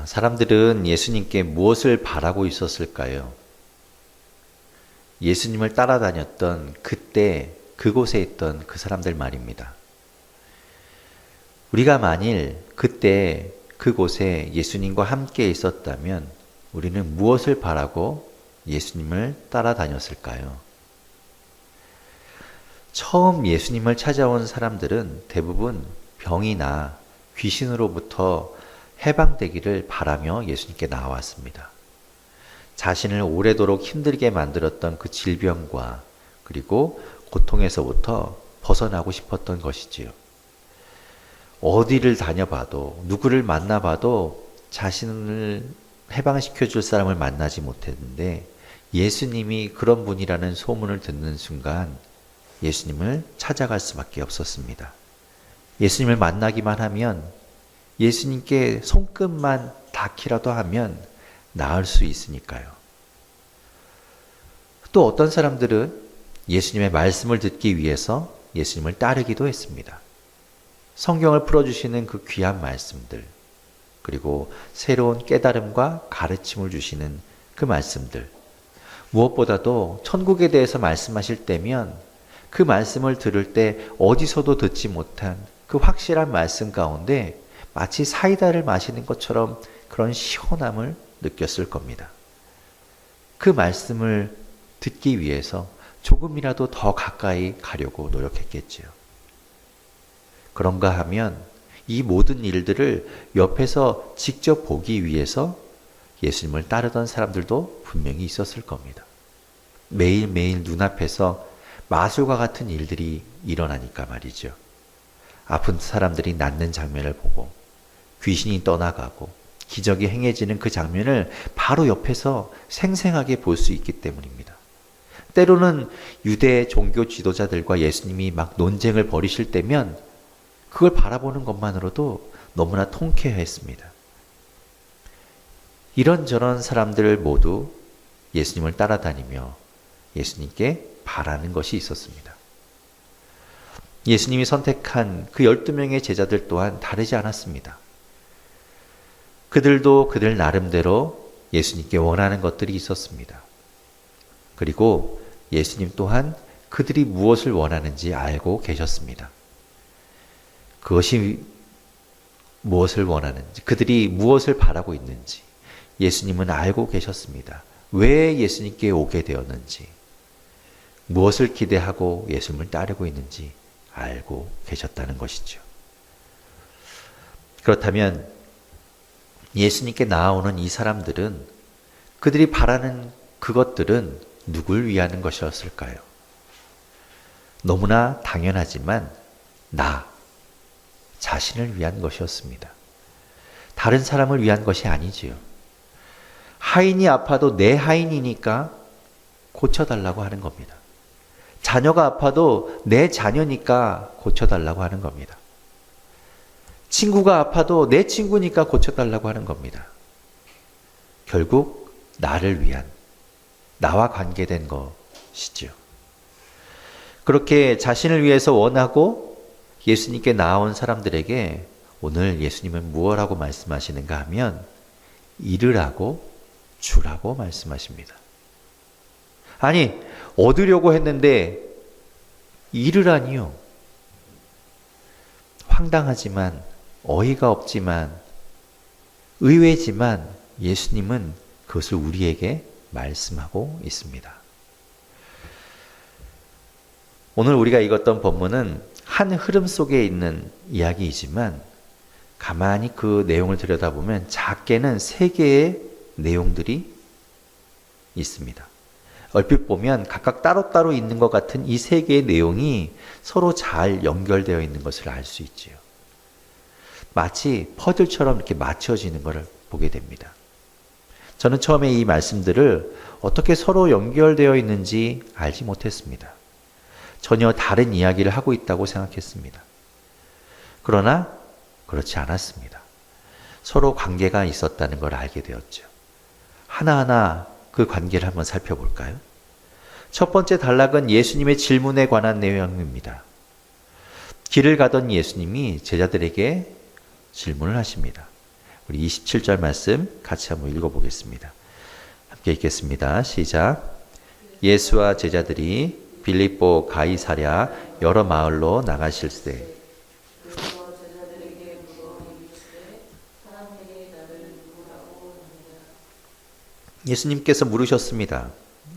사람들은 예수님께 무엇을 바라고 있었을까요? 예수님을 따라다녔던 그때 그곳에 있던 그 사람들 말입니다. 우리가 만일 그때 그곳에 예수님과 함께 있었다면 우리는 무엇을 바라고 예수님을 따라다녔을까요? 처음 예수님을 찾아온 사람들은 대부분 병이나 귀신으로부터 해방되기를 바라며 예수님께 나왔습니다. 자신을 오래도록 힘들게 만들었던 그 질병과 그리고 고통에서부터 벗어나고 싶었던 것이지요. 어디를 다녀봐도 누구를 만나봐도 자신을 해방시켜 줄 사람을 만나지 못했는데 예수님이 그런 분이라는 소문을 듣는 순간 예수님을 찾아갈 수밖에 없었습니다. 예수님을 만나기만 하면 예수님께 손끝만 닿기라도 하면 나을 수 있으니까요. 또 어떤 사람들은 예수님의 말씀을 듣기 위해서 예수님을 따르기도 했습니다. 성경을 풀어주시는 그 귀한 말씀들, 그리고 새로운 깨달음과 가르침을 주시는 그 말씀들, 무엇보다도 천국에 대해서 말씀하실 때면 그 말씀을 들을 때 어디서도 듣지 못한 그 확실한 말씀 가운데 마치 사이다를 마시는 것처럼 그런 시원함을 느꼈을 겁니다. 그 말씀을 듣기 위해서 조금이라도 더 가까이 가려고 노력했겠지요. 그런가 하면 이 모든 일들을 옆에서 직접 보기 위해서 예수님을 따르던 사람들도 분명히 있었을 겁니다. 매일매일 눈앞에서 마술과 같은 일들이 일어나니까 말이죠. 아픈 사람들이 낫는 장면을 보고 귀신이 떠나가고 기적이 행해지는 그 장면을 바로 옆에서 생생하게 볼 수 있기 때문입니다. 때로는 유대 종교 지도자들과 예수님이 막 논쟁을 벌이실 때면 그걸 바라보는 것만으로도 너무나 통쾌했습니다. 이런저런 사람들 모두 예수님을 따라다니며 예수님께 바라는 것이 있었습니다. 예수님이 선택한 그 12명의 제자들 또한 다르지 않았습니다. 그들도 그들 나름대로 예수님께 원하는 것들이 있었습니다. 그리고 예수님 또한 그들이 무엇을 원하는지 알고 계셨습니다. 그것이 무엇을 원하는지, 그들이 무엇을 바라고 있는지 예수님은 알고 계셨습니다. 왜 예수님께 오게 되었는지, 무엇을 기대하고 예수님을 따르고 있는지 알고 계셨다는 것이죠. 그렇다면 예수님께 나아오는 이 사람들은 그들이 바라는 그것들은 누굴 위하는 것이었을까요? 너무나 당연하지만 나 자신을 위한 것이었습니다. 다른 사람을 위한 것이 아니지요. 하인이 아파도 내 하인이니까 고쳐달라고 하는 겁니다. 자녀가 아파도 내 자녀니까 고쳐달라고 하는 겁니다. 친구가 아파도 내 친구니까 고쳐달라고 하는 겁니다. 결국 나를 위한, 나와 관계된 것이죠. 그렇게 자신을 위해서 원하고 예수님께 나아온 사람들에게 오늘 예수님은 무엇라고 말씀하시는가 하면 잃으라고 주라고 말씀하십니다. 아니, 얻으려고 했는데 잃으라니요. 황당하지만 어이가 없지만 의외지만 예수님은 그것을 우리에게 말씀하고 있습니다. 오늘 우리가 읽었던 본문은 한 흐름 속에 있는 이야기이지만 가만히 그 내용을 들여다보면 작게는 3개의 내용들이 있습니다. 얼핏 보면 각각 따로따로 있는 것 같은 이 3개의 내용이 서로 잘 연결되어 있는 것을 알 수 있지요. 마치 퍼즐처럼 이렇게 맞춰지는 것을 보게 됩니다. 저는 처음에 이 말씀들을 어떻게 서로 연결되어 있는지 알지 못했습니다. 전혀 다른 이야기를 하고 있다고 생각했습니다. 그러나 그렇지 않았습니다. 서로 관계가 있었다는 걸 알게 되었죠. 하나하나 그 관계를 한번 살펴볼까요? 첫 번째 단락은 예수님의 질문에 관한 내용입니다. 길을 가던 예수님이 제자들에게 질문을 하십니다. 우리 27절 말씀 같이 한번 읽어보겠습니다. 함께 읽겠습니다. 시작. 예수와 제자들이 빌립보 가이사랴 여러 마을로 나가실세 예수님께서 물으셨습니다.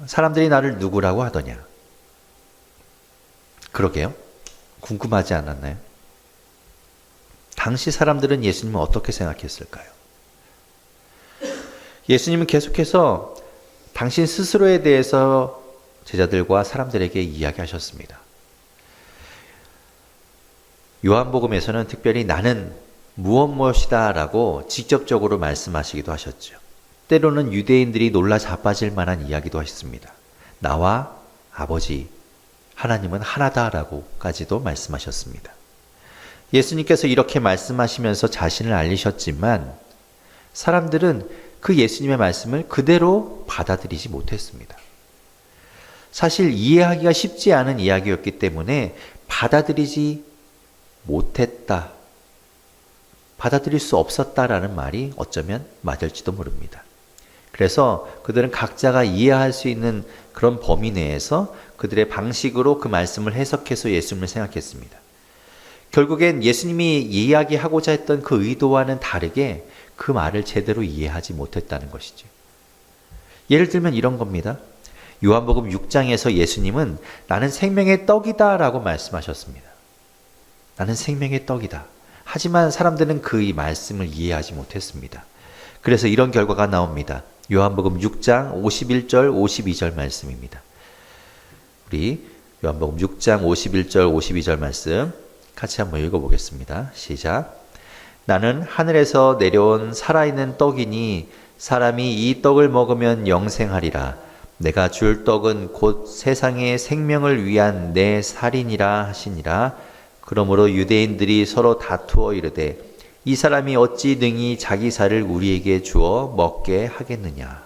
사람들이 나를 누구라고 하더냐? 그러게요. 궁금하지 않았나요? 당시 사람들은 예수님을 어떻게 생각했을까요? 예수님은 계속해서 당신 스스로에 대해서 제자들과 사람들에게 이야기하셨습니다. 요한복음에서는 특별히 나는 무엇이다 라고 직접적으로 말씀하시기도 하셨죠. 때로는 유대인들이 놀라 자빠질 만한 이야기도 하셨습니다. 나와 아버지 하나님은 하나다라고까지도 말씀하셨습니다. 예수님께서 이렇게 말씀하시면서 자신을 알리셨지만 사람들은 그 예수님의 말씀을 그대로 받아들이지 못했습니다. 사실 이해하기가 쉽지 않은 이야기였기 때문에 받아들이지 못했다, 받아들일 수 없었다라는 말이 어쩌면 맞을지도 모릅니다. 그래서 그들은 각자가 이해할 수 있는 그런 범위 내에서 그들의 방식으로 그 말씀을 해석해서 예수님을 생각했습니다. 결국엔 예수님이 이야기하고자 했던 그 의도와는 다르게 그 말을 제대로 이해하지 못했다는 것이죠. 예를 들면 이런 겁니다. 요한복음 6장에서 예수님은 나는 생명의 떡이다 라고 말씀하셨습니다. 나는 생명의 떡이다. 하지만 사람들은 그 이 말씀을 이해하지 못했습니다. 그래서 이런 결과가 나옵니다. 요한복음 6장 51절 52절 말씀입니다. 우리 요한복음 6장 51절 52절 말씀 같이 한번 읽어보겠습니다. 시작. 나는 하늘에서 내려온 살아있는 떡이니 사람이 이 떡을 먹으면 영생하리라. 내가 줄 떡은 곧 세상의 생명을 위한 내 살이니라 하시니라. 그러므로 유대인들이 서로 다투어 이르되 이 사람이 어찌 능히 자기 살을 우리에게 주어 먹게 하겠느냐.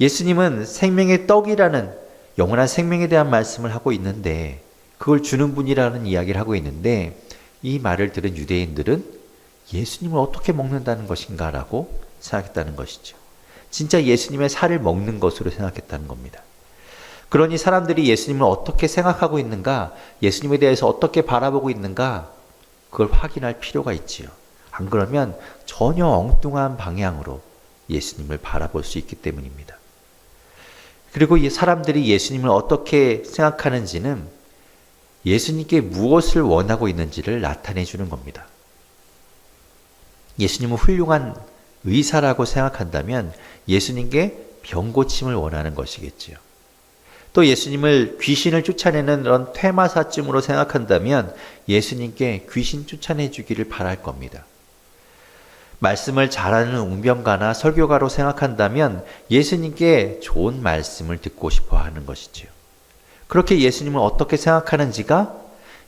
예수님은 생명의 떡이라는 영원한 생명에 대한 말씀을 하고 있는데 그걸 주는 분이라는 이야기를 하고 있는데 이 말을 들은 유대인들은 예수님을 어떻게 먹는다는 것인가 라고 생각했다는 것이죠. 진짜 예수님의 살을 먹는 것으로 생각했다는 겁니다. 그러니 사람들이 예수님을 어떻게 생각하고 있는가, 예수님에 대해서 어떻게 바라보고 있는가 그걸 확인할 필요가 있지요. 안 그러면 전혀 엉뚱한 방향으로 예수님을 바라볼 수 있기 때문입니다. 그리고 이 사람들이 예수님을 어떻게 생각하는지는 예수님께 무엇을 원하고 있는지를 나타내 주는 겁니다. 예수님은 훌륭한 의사라고 생각한다면 예수님께 병 고침을 원하는 것이겠지요. 또 예수님을 귀신을 쫓아내는 그런 퇴마사쯤으로 생각한다면 예수님께 귀신 쫓아내 주기를 바랄 겁니다. 말씀을 잘하는 웅변가나 설교가로 생각한다면 예수님께 좋은 말씀을 듣고 싶어 하는 것이지요. 그렇게 예수님을 어떻게 생각하는지가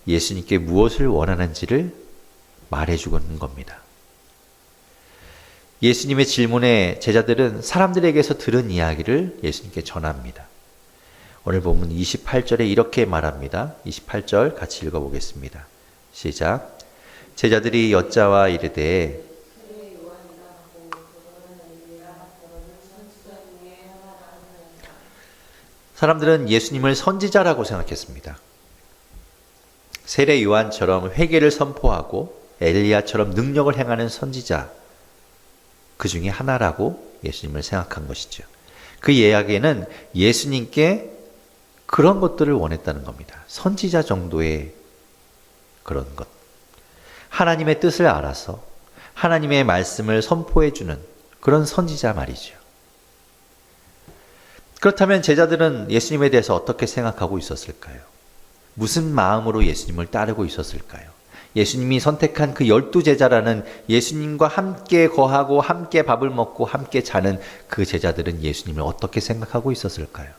예수님께 무엇을 원하는지를 말해주는 겁니다. 예수님의 질문에 제자들은 사람들에게서 들은 이야기를 예수님께 전합니다. 오늘 본문 28절에 이렇게 말합니다. 28절 같이 읽어보겠습니다. 시작. 제자들이 여짜와 이르되 사람들은 예수님을 선지자라고 생각했습니다. 세례 요한처럼 회개를 선포하고 엘리야처럼 능력을 행하는 선지자 그 중에 하나라고 예수님을 생각한 것이죠. 그 이야기에는 예수님께 그런 것들을 원했다는 겁니다. 선지자 정도의 그런 것. 하나님의 뜻을 알아서 하나님의 말씀을 선포해주는 그런 선지자 말이죠. 그렇다면 제자들은 예수님에 대해서 어떻게 생각하고 있었을까요? 무슨 마음으로 예수님을 따르고 있었을까요? 예수님이 선택한 그 12제자라는 예수님과 함께 거하고 함께 밥을 먹고 함께 자는 그 제자들은 예수님을 어떻게 생각하고 있었을까요?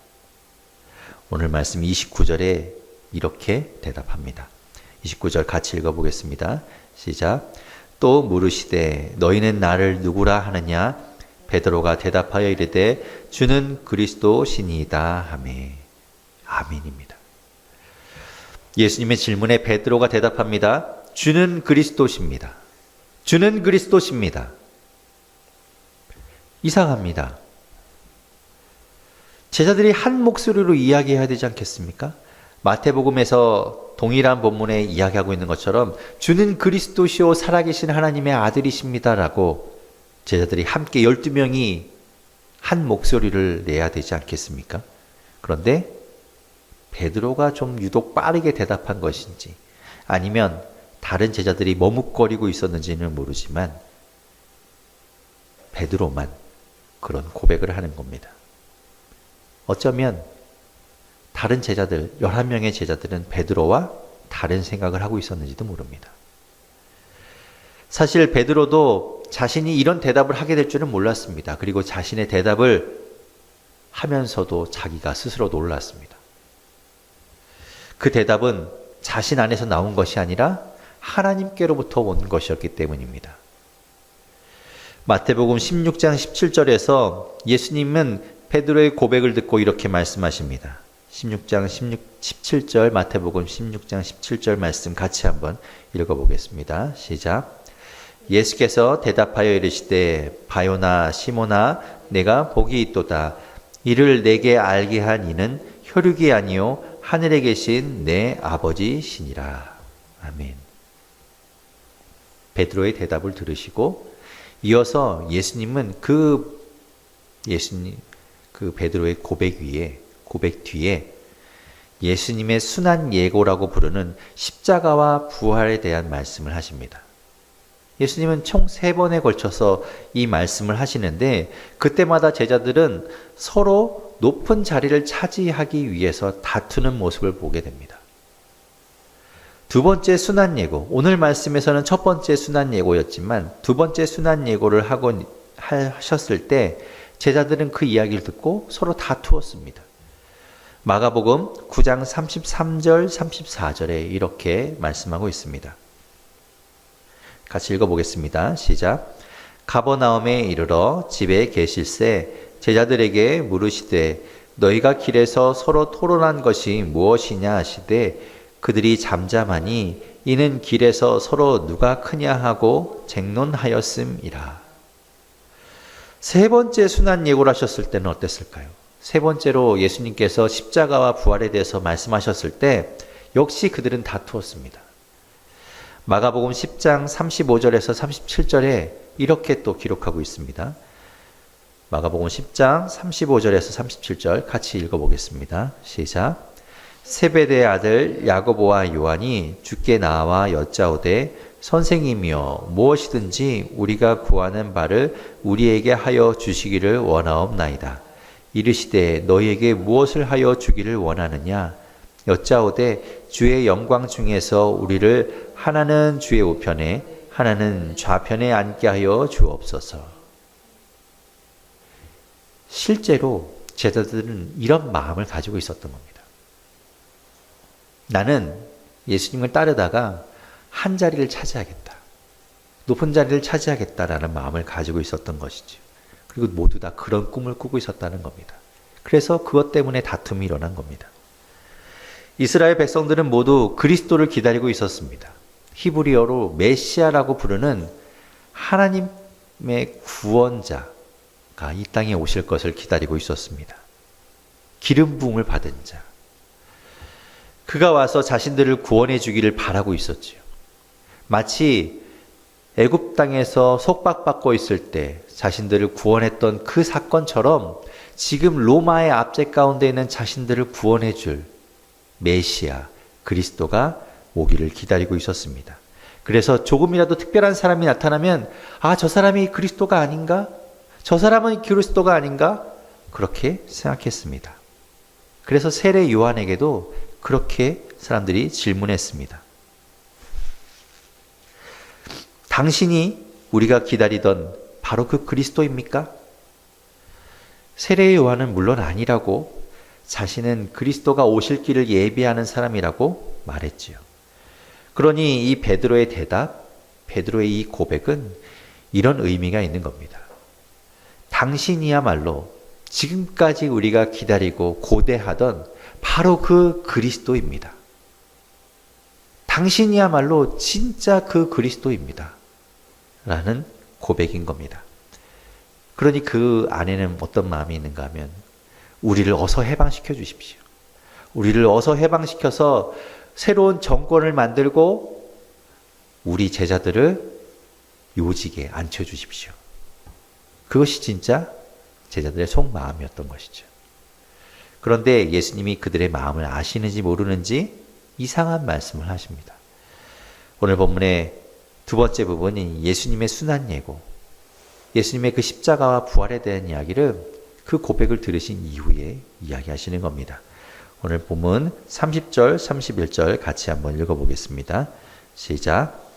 오늘 말씀 29절에 이렇게 대답합니다. 29절 같이 읽어보겠습니다. 시작. 또 물으시되 너희는 나를 누구라 하느냐? 베드로가 대답하여 이르되 주는 그리스도시니이다 하매. 아멘입니다. 예수님의 질문에 베드로가 대답합니다. 주는 그리스도십니다. 주는 그리스도십니다. 이상합니다. 제자들이 한 목소리로 이야기해야 되지 않겠습니까? 마태복음에서 동일한 본문에 이야기하고 있는 것처럼 주는 그리스도시요 살아계신 하나님의 아들이십니다라고 제자들이 함께 12명이 한 목소리를 내야 되지 않겠습니까? 그런데 베드로가 좀 유독 빠르게 대답한 것인지 아니면 다른 제자들이 머뭇거리고 있었는지는 모르지만 베드로만 그런 고백을 하는 겁니다. 어쩌면 다른 제자들, 11명의 제자들은 베드로와 다른 생각을 하고 있었는지도 모릅니다. 사실 베드로도 자신이 이런 대답을 하게 될 줄은 몰랐습니다. 그리고 자신의 대답을 하면서도 자기가 스스로 놀랐습니다. 그 대답은 자신 안에서 나온 것이 아니라 하나님께로부터 온 것이었기 때문입니다. 마태복음 16장 17절에서 예수님은 베드로의 고백을 듣고 이렇게 말씀하십니다. 16장 17절 마태복음 16장 17절 말씀 같이 한번 읽어보겠습니다. 시작. 예수께서 대답하여 이르시되 바요나 시모나 내가 복이 있도다. 이를 내게 알게 한 이는 혈육이 아니요 하늘에 계신 내 아버지시니라. 아멘. 베드로의 대답을 들으시고 이어서 예수님은 그 베드로의 고백 뒤에 예수님의 순환 예고라고 부르는 십자가와 부활에 대한 말씀을 하십니다. 예수님은 총 3번에 걸쳐서 이 말씀을 하시는데 그때마다 제자들은 서로 높은 자리를 차지하기 위해서 다투는 모습을 보게 됩니다. 두 번째 순환 예고, 오늘 말씀에서는 첫 번째 순환 예고였지만 두 번째 순환 예고를 하셨을 때 제자들은 그 이야기를 듣고 서로 다투었습니다. 마가복음 9장 33절 34절에 이렇게 말씀하고 있습니다. 같이 읽어보겠습니다. 시작. 가버나움에 이르러 집에 계실새 제자들에게 물으시되 너희가 길에서 서로 토론한 것이 무엇이냐 하시되 그들이 잠잠하니 이는 길에서 서로 누가 크냐 하고 쟁론하였음이라. 세 번째 순환 예고를 하셨을 때는 어땠을까요? 세 번째로 예수님께서 십자가와 부활에 대해서 말씀하셨을 때 역시 그들은 다투었습니다. 마가복음 10장 35절에서 37절에 이렇게 또 기록하고 있습니다. 마가복음 10장 35절에서 37절 같이 읽어보겠습니다. 시작. 세베대의 아들 야고보와 요한이 주께 나와 여짜오되 선생님이여 무엇이든지 우리가 구하는 바를 우리에게 하여 주시기를 원하옵나이다. 이르시되 너희에게 무엇을 하여 주기를 원하느냐? 여짜오되 주의 영광 중에서 우리를 하나는 주의 우편에 하나는 좌편에 앉게 하여 주옵소서. 실제로 제자들은 이런 마음을 가지고 있었던 겁니다. 나는 예수님을 따르다가 한 자리를 차지하겠다. 높은 자리를 차지하겠다라는 마음을 가지고 있었던 것이죠. 그리고 모두 다 그런 꿈을 꾸고 있었다는 겁니다. 그래서 그것 때문에 다툼이 일어난 겁니다. 이스라엘 백성들은 모두 그리스도를 기다리고 있었습니다. 히브리어로 메시아라고 부르는 하나님의 구원자가 이 땅에 오실 것을 기다리고 있었습니다. 기름 부음을 받은 자. 그가 와서 자신들을 구원해 주기를 바라고 있었지요. 마치 애굽 땅에서 속박받고 있을 때 자신들을 구원했던 그 사건처럼 지금 로마의 압제 가운데 있는 자신들을 구원해 줄 메시아 그리스도가 오기를 기다리고 있었습니다. 그래서 조금이라도 특별한 사람이 나타나면 저 사람이 그리스도가 아닌가? 저 사람은 그리스도가 아닌가? 그렇게 생각했습니다. 그래서 세례 요한에게도 그렇게 사람들이 질문했습니다. 당신이 우리가 기다리던 바로 그 그리스도입니까? 세례 요한은 물론 아니라고 자신은 그리스도가 오실 길을 예비하는 사람이라고 말했지요. 그러니 이 베드로의 대답, 베드로의 이 고백은 이런 의미가 있는 겁니다. 당신이야말로 지금까지 우리가 기다리고 고대하던 바로 그 그리스도입니다. 당신이야말로 진짜 그 그리스도입니다. 라는 고백인 겁니다. 그러니 그 안에는 어떤 마음이 있는가 하면 우리를 어서 해방시켜 주십시오. 우리를 어서 해방시켜서 새로운 정권을 만들고 우리 제자들을 요직에 앉혀주십시오. 그것이 진짜 제자들의 속마음이었던 것이죠. 그런데 예수님이 그들의 마음을 아시는지 모르는지 이상한 말씀을 하십니다. 오늘 본문의 두 번째 부분이 예수님의 순환 예고, 예수님의 그 십자가와 부활에 대한 이야기를 그 고백을 들으신 이후에 이야기하시는 겁니다. 오늘 본문 30절, 31절 같이 한번 읽어보겠습니다. 시작.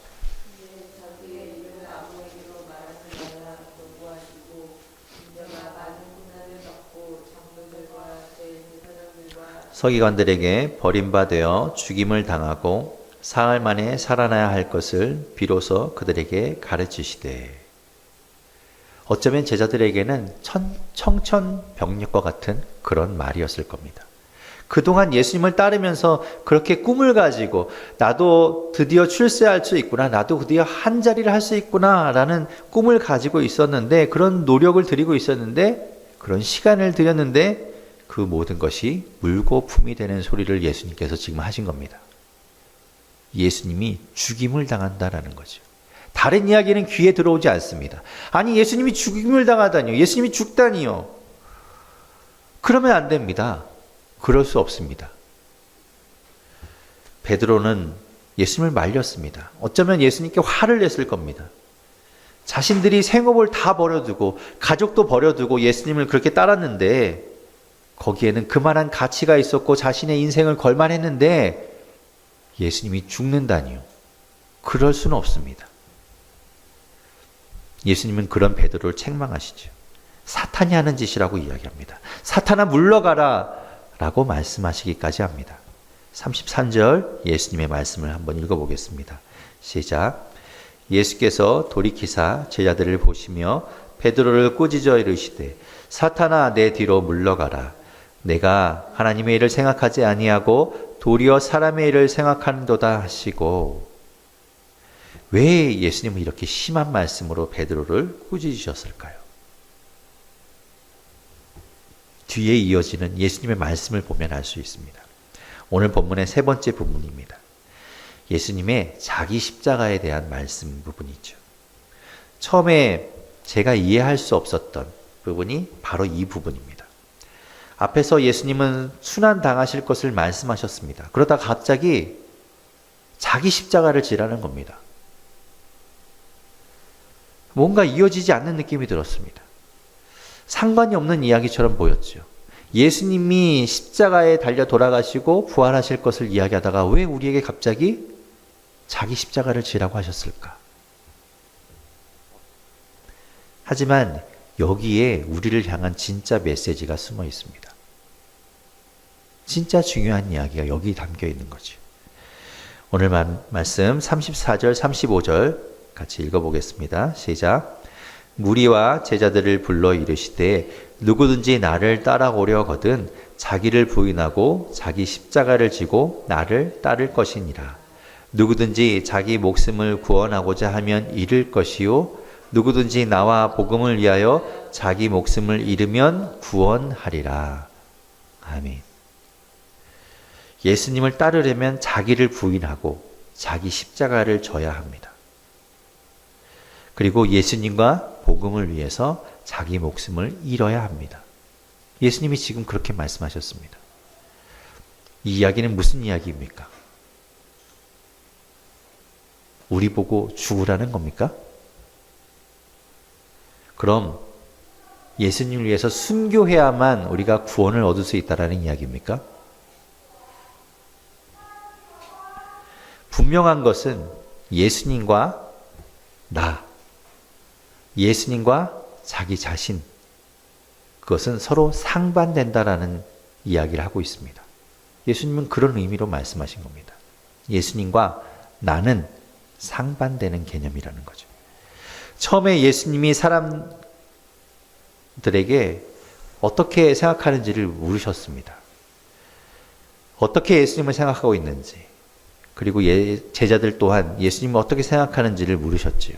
서기관들에게 버림받아 죽임을 당하고 사흘 만에 살아나야 할 것을 비로소 그들에게 가르치시되. 어쩌면 제자들에게는 청천벽력과 같은 그런 말이었을 겁니다. 그동안 예수님을 따르면서 그렇게 꿈을 가지고 나도 드디어 출세할 수 있구나, 나도 드디어 한 자리를 할 수 있구나 라는 꿈을 가지고 있었는데, 그런 노력을 들이고 있었는데, 그런 시간을 들였는데 그 모든 것이 물거품이 되는 소리를 예수님께서 지금 하신 겁니다. 예수님이 죽임을 당한다라는 거죠. 다른 이야기는 귀에 들어오지 않습니다. 아니, 예수님이 죽임을 당하다니요, 예수님이 죽다니요. 그러면 안 됩니다. 그럴 수 없습니다. 베드로는 예수님을 말렸습니다. 어쩌면 예수님께 화를 냈을 겁니다. 자신들이 생업을 다 버려두고 가족도 버려두고 예수님을 그렇게 따랐는데 거기에는 그만한 가치가 있었고 자신의 인생을 걸만했는데 예수님이 죽는다니요. 그럴 수는 없습니다. 예수님은 그런 베드로를 책망하시죠. 사탄이 하는 짓이라고 이야기합니다. 사탄아 물러가라 라고 말씀하시기까지 합니다. 33절 예수님의 말씀을 한번 읽어보겠습니다. 시작. 예수께서 돌이키사 제자들을 보시며 베드로를 꾸짖어 이르시되 사탄아 내 뒤로 물러가라. 내가 하나님의 일을 생각하지 아니하고 도리어 사람의 일을 생각하는도다 하시고. 왜 예수님은 이렇게 심한 말씀으로 베드로를 꾸짖으셨을까요? 뒤에 이어지는 예수님의 말씀을 보면 알 수 있습니다. 오늘 본문의 세 번째 부분입니다. 예수님의 자기 십자가에 대한 말씀 부분이죠. 처음에 제가 이해할 수 없었던 부분이 바로 이 부분입니다. 앞에서 예수님은 순환 당하실 것을 말씀하셨습니다. 그러다 갑자기 자기 십자가를 지라는 겁니다. 뭔가 이어지지 않는 느낌이 들었습니다. 상관이 없는 이야기처럼 보였죠. 예수님이 십자가에 달려 돌아가시고 부활하실 것을 이야기하다가 왜 우리에게 갑자기 자기 십자가를 지라고 하셨을까? 하지만 여기에 우리를 향한 진짜 메시지가 숨어 있습니다. 진짜 중요한 이야기가 여기 담겨 있는 거죠. 오늘 말씀 34절, 35절 같이 읽어보겠습니다. 시작. 무리와 제자들을 불러 이르시되 누구든지 나를 따라오려거든 자기를 부인하고 자기 십자가를 지고 나를 따를 것이니라. 누구든지 자기 목숨을 구원하고자 하면 잃을 것이요 누구든지 나와 복음을 위하여 자기 목숨을 잃으면 구원하리라. 아멘. 예수님을 따르려면 자기를 부인하고 자기 십자가를 져야 합니다. 그리고 예수님과 복음을 위해서 자기 목숨을 잃어야 합니다. 예수님이 지금 그렇게 말씀하셨습니다. 이 이야기는 무슨 이야기입니까? 우리 보고 죽으라는 겁니까? 그럼 예수님을 위해서 순교해야만 우리가 구원을 얻을 수 있다는 이야기입니까? 분명한 것은 예수님과 나, 예수님과 자기 자신, 그것은 서로 상반된다라는 이야기를 하고 있습니다. 예수님은 그런 의미로 말씀하신 겁니다. 예수님과 나는 상반되는 개념이라는 거죠. 처음에 예수님이 사람들에게 어떻게 생각하는지를 물으셨습니다. 어떻게 예수님을 생각하고 있는지, 그리고 제자들 또한 예수님을 어떻게 생각하는지를 물으셨지요.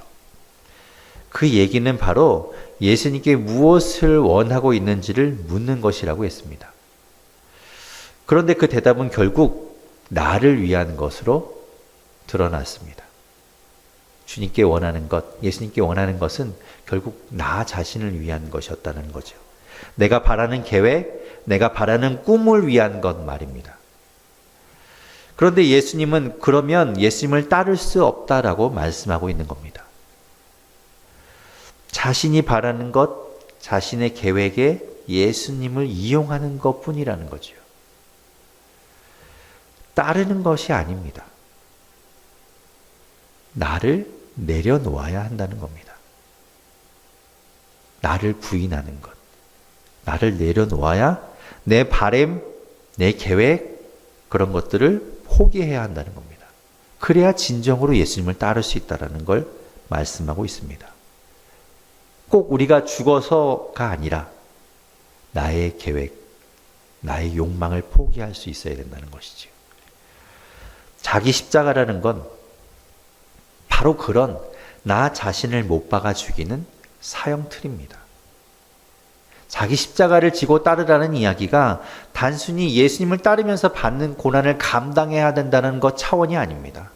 그 얘기는 바로 예수님께 무엇을 원하고 있는지를 묻는 것이라고 했습니다. 그런데 그 대답은 결국 나를 위한 것으로 드러났습니다. 주님께 원하는 것, 예수님께 원하는 것은 결국 나 자신을 위한 것이었다는 거죠. 내가 바라는 계획, 내가 바라는 꿈을 위한 것 말입니다. 그런데 예수님은 그러면 예수님을 따를 수 없다라고 말씀하고 있는 겁니다. 자신이 바라는 것, 자신의 계획에 예수님을 이용하는 것뿐이라는 거죠. 따르는 것이 아닙니다. 나를 내려놓아야 한다는 겁니다. 나를 부인하는 것. 나를 내려놓아야 내 바램, 내 계획, 그런 것들을 포기해야 한다는 겁니다. 그래야 진정으로 예수님을 따를 수 있다는 걸 말씀하고 있습니다. 꼭 우리가 죽어서가 아니라 나의 계획, 나의 욕망을 포기할 수 있어야 된다는 것이죠. 자기 십자가라는 건 바로 그런 나 자신을 못 박아 죽이는 사형틀입니다. 자기 십자가를 지고 따르라는 이야기가 단순히 예수님을 따르면서 받는 고난을 감당해야 된다는 것 차원이 아닙니다.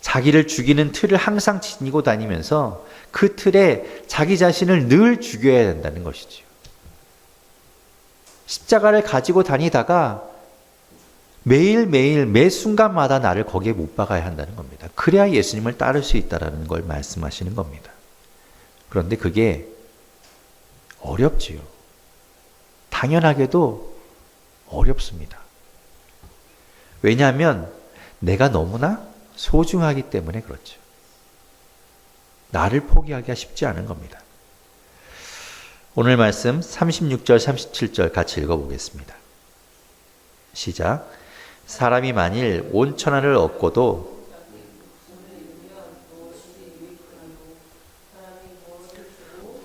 자기를 죽이는 틀을 항상 지니고 다니면서 그 틀에 자기 자신을 늘 죽여야 된다는 것이죠. 십자가를 가지고 다니다가 매일매일 매 순간마다 나를 거기에 못 박아야 한다는 겁니다. 그래야 예수님을 따를 수 있다는 걸 말씀하시는 겁니다. 그런데 그게 어렵지요. 당연하게도 어렵습니다. 왜냐하면 내가 너무나 소중하기 때문에 그렇죠. 나를 포기하기가 쉽지 않은 겁니다. 오늘 말씀 36절, 37절 같이 읽어보겠습니다. 시작. 사람이 만일 온 천하를 얻고도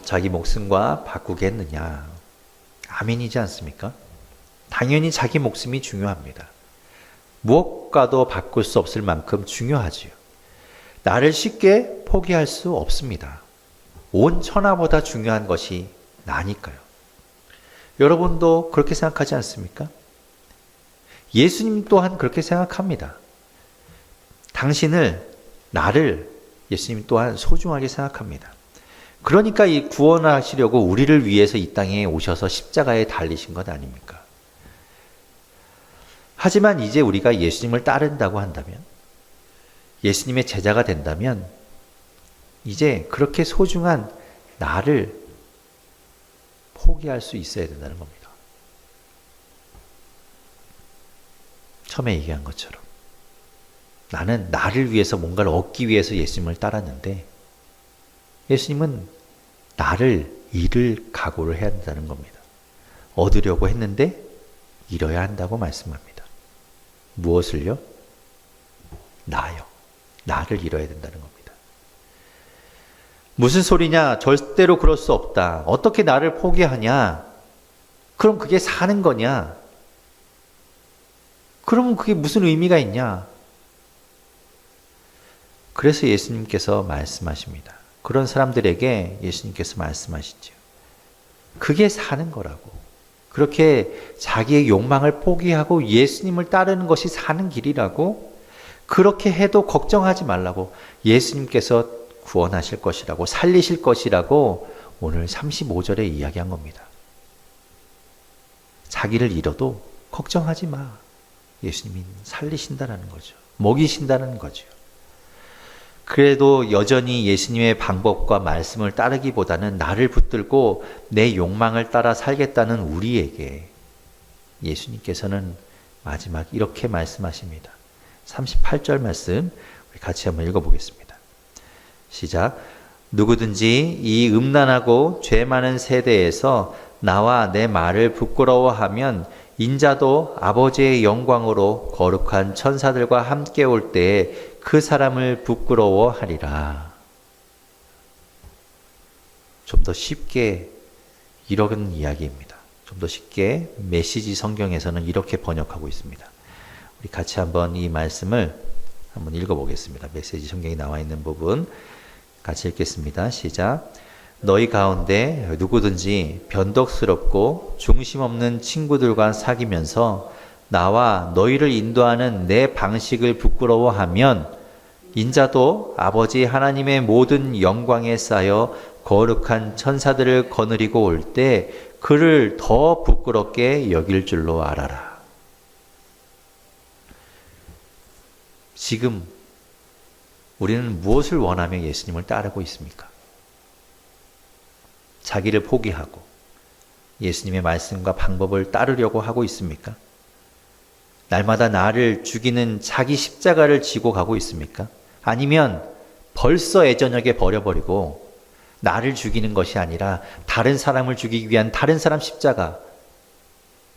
자기 목숨과 바꾸겠느냐. 아멘이지 않습니까? 당연히 자기 목숨이 중요합니다. 무엇과도 바꿀 수 없을 만큼 중요하지요. 나를 쉽게 포기할 수 없습니다. 온 천하보다 중요한 것이 나니까요. 여러분도 그렇게 생각하지 않습니까? 예수님 또한 그렇게 생각합니다. 당신을, 나를 예수님 또한 소중하게 생각합니다. 그러니까 이 구원하시려고 우리를 위해서 이 땅에 오셔서 십자가에 달리신 것 아닙니까? 하지만 이제 우리가 예수님을 따른다고 한다면, 예수님의 제자가 된다면 이제 그렇게 소중한 나를 포기할 수 있어야 된다는 겁니다. 처음에 얘기한 것처럼 나는 나를 위해서 뭔가를 얻기 위해서 예수님을 따랐는데 예수님은 나를 잃을 각오를 해야 한다는 겁니다. 얻으려고 했는데 잃어야 한다고 말씀합니다. 무엇을요? 나요. 나를 잃어야 된다는 겁니다. 무슨 소리냐? 절대로 그럴 수 없다. 어떻게 나를 포기하냐? 그럼 그게 사는 거냐? 그러면 그게 무슨 의미가 있냐? 그래서 예수님께서 말씀하십니다. 그런 사람들에게 예수님께서 말씀하시죠. 그게 사는 거라고. 그렇게 자기의 욕망을 포기하고 예수님을 따르는 것이 사는 길이라고, 그렇게 해도 걱정하지 말라고, 예수님께서 구원하실 것이라고, 살리실 것이라고 오늘 35절에 이야기한 겁니다. 자기를 잃어도 걱정하지 마. 예수님이 살리신다는 거죠. 먹이신다는 거죠. 그래도 여전히 예수님의 방법과 말씀을 따르기보다는 나를 붙들고 내 욕망을 따라 살겠다는 우리에게 예수님께서는 마지막 이렇게 말씀하십니다. 38절 말씀 우리 같이 한번 읽어보겠습니다. 시작. 누구든지 이 음란하고 죄 많은 세대에서 나와 내 말을 부끄러워하면 인자도 아버지의 영광으로 거룩한 천사들과 함께 올 때에 그 사람을 부끄러워하리라. 좀 더 쉽게 이런 이야기입니다. 좀 더 쉽게 메시지 성경에서는 이렇게 번역하고 있습니다. 우리 같이 한번 이 말씀을 한번 읽어보겠습니다. 메시지 성경에 나와 있는 부분 같이 읽겠습니다. 시작. 너희 가운데 누구든지 변덕스럽고 중심 없는 친구들과 사귀면서 나와 너희를 인도하는 내 방식을 부끄러워하면 인자도 아버지 하나님의 모든 영광에 쌓여 거룩한 천사들을 거느리고 올 때 그를 더 부끄럽게 여길 줄로 알아라. 지금 우리는 무엇을 원하며 예수님을 따르고 있습니까? 자기를 포기하고 예수님의 말씀과 방법을 따르려고 하고 있습니까? 날마다 나를 죽이는 자기 십자가를 지고 가고 있습니까? 아니면 벌써 예저녁에 버려버리고 나를 죽이는 것이 아니라 다른 사람을 죽이기 위한 다른 사람 십자가,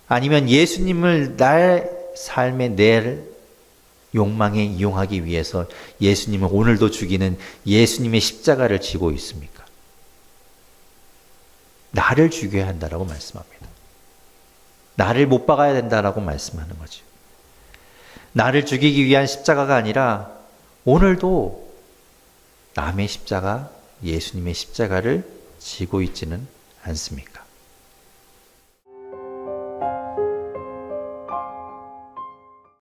아니면 예수님을 날 삶의 내 욕망에 이용하기 위해서 예수님을 오늘도 죽이는 예수님의 십자가를 지고 있습니까? 나를 죽여야 한다라고 말씀합니다. 나를 못 박아야 된다라고 말씀하는 거죠. 나를 죽이기 위한 십자가가 아니라 오늘도 남의 십자가, 예수님의 십자가를 지고 있지는 않습니까?